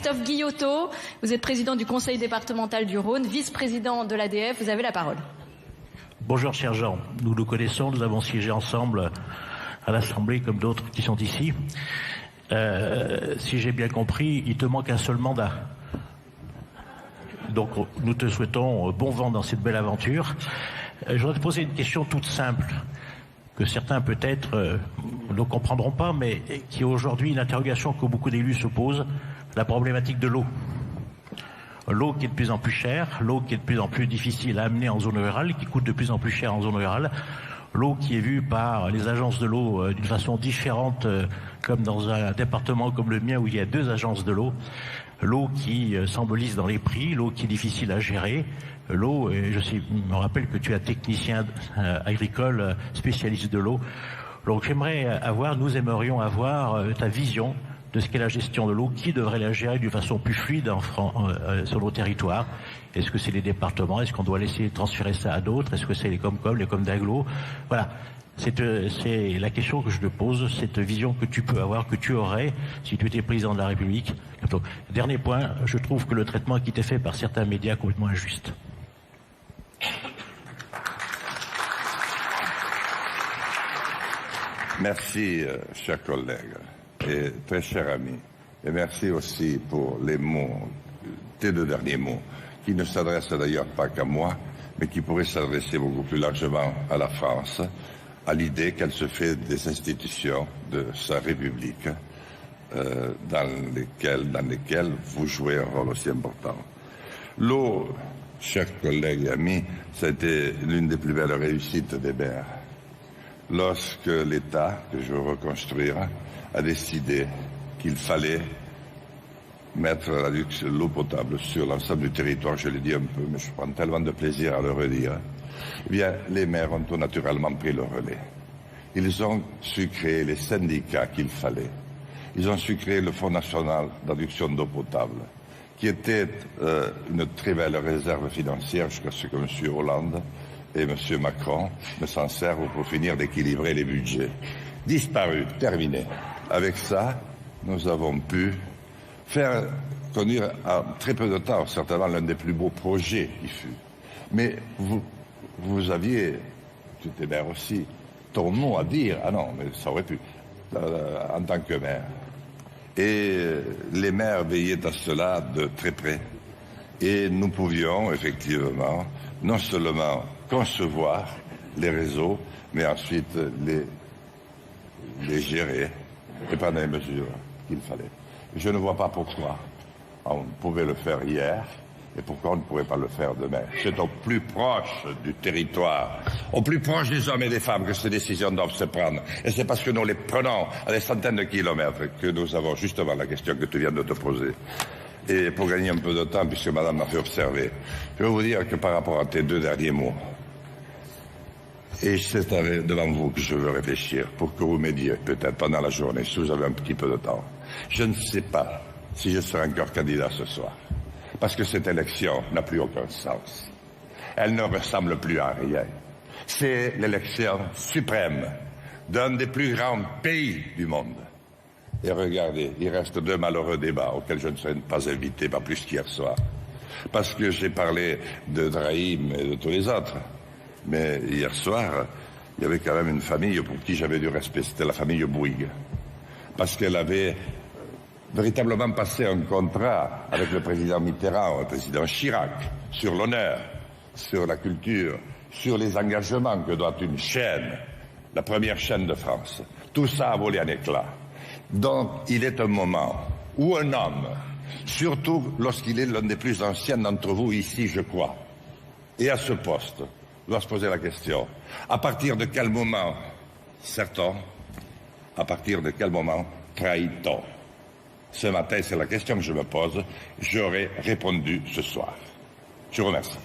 Christophe Guillotot, vous êtes président du conseil départemental du Rhône, vice-président de l'ADF, vous avez la parole. Bonjour cher Jean, nous nous connaissons, nous avons siégé ensemble à l'Assemblée comme d'autres qui sont ici. Si j'ai bien compris, il te manque un seul mandat. Donc nous te souhaitons bon vent dans cette belle aventure. Je voudrais te poser une question toute simple, que certains peut-être ne comprendront pas, mais qui est aujourd'hui une interrogation que beaucoup d'élus se posent, la problématique de l'eau. L'eau qui est de plus en plus chère, l'eau qui est de plus en plus difficile à amener en zone rurale, qui coûte de plus en plus cher en zone rurale, l'eau qui est vue par les agences de l'eau d'une façon différente, comme dans un département comme le mien où il y a 2 agences de l'eau, l'eau qui s'embolise dans les prix, l'eau qui est difficile à gérer, l'eau, et je me rappelle que tu es technicien agricole, spécialiste de l'eau, donc nous aimerions avoir ta vision de ce qu'est la gestion de l'eau, qui devrait la gérer d'une façon plus fluide sur nos territoires. Est-ce que c'est les départements? Est-ce qu'on doit laisser transférer ça à d'autres? Est-ce que c'est les Comcom, les Comdaglo? Voilà. C'est la question que je te pose, cette vision que tu peux avoir, que tu aurais si tu étais président de la République. Donc, dernier point, je trouve que le traitement qui t'est fait par certains médias est complètement injuste. Merci, chers collègues et très chers amis. Et merci aussi pour les mots, tes 2 derniers mots, qui ne s'adressent d'ailleurs pas qu'à moi, mais qui pourraient s'adresser beaucoup plus largement à la France, à l'idée qu'elle se fait des institutions de sa République, dans lesquelles vous jouez un rôle aussi important. L'eau, chers collègues et amis, ça a été l'une des plus belles réussites des maires. Lorsque l'État, que je veux reconstruire, a décidé qu'il fallait mettre l'eau potable sur l'ensemble du territoire, je l'ai dit un peu, mais je prends tellement de plaisir à le redire, eh bien, les maires ont tout naturellement pris le relais. Ils ont su créer les syndicats qu'il fallait. Ils ont su créer le Fonds national d'adduction d'eau potable, qui était une très belle réserve financière jusqu'à ce que M. Hollande et M. Macron ne s'en servent pour finir d'équilibrer les budgets. Disparu, terminé. Avec ça, nous avons pu faire conduire en très peu de temps, certainement l'un des plus beaux projets qui fut. Mais vous aviez, tu étais maire aussi, ton mot à dire. Ah non, mais ça aurait pu, en tant que maire. Et les maires veillaient à cela de très près. Et nous pouvions, effectivement, non seulement concevoir les réseaux, mais ensuite les gérer et prendre les mesures qu'il fallait. Je ne vois pas pourquoi on pouvait le faire hier et pourquoi on ne pourrait pas le faire demain. C'est au plus proche du territoire, au plus proche des hommes et des femmes que ces décisions doivent se prendre. Et c'est parce que nous les prenons à des centaines de kilomètres que nous avons justement la question que tu viens de te poser. Et pour gagner un peu de temps, puisque madame m'a fait observer, je vais vous dire que par rapport à tes 2 derniers mots, et c'est devant vous que je veux réfléchir pour que vous m'aidiez peut-être pendant la journée, si vous avez un petit peu de temps. Je ne sais pas si je serai encore candidat ce soir, parce que cette élection n'a plus aucun sens. Elle ne ressemble plus à rien. C'est l'élection suprême d'un des plus grands pays du monde. Et regardez, il reste 2 malheureux débats auxquels je ne serai pas invité, pas plus qu'hier soir. Parce que j'ai parlé de Drahim et de tous les autres. Mais hier soir, il y avait quand même une famille pour qui j'avais du respect. C'était la famille Bouygues. Parce qu'elle avait véritablement passé un contrat avec le président Mitterrand, le président Chirac, sur l'honneur, sur la culture, sur les engagements que doit une chaîne, la première chaîne de France. Tout ça a volé en éclats. Donc, il est un moment où un homme, surtout lorsqu'il est l'un des plus anciens d'entre vous ici, je crois, et à ce poste, doit se poser la question, à partir de quel moment, sert-on, à partir de quel moment trahit-on? Ce matin, c'est la question que je me pose, j'aurais répondu ce soir. Je vous remercie.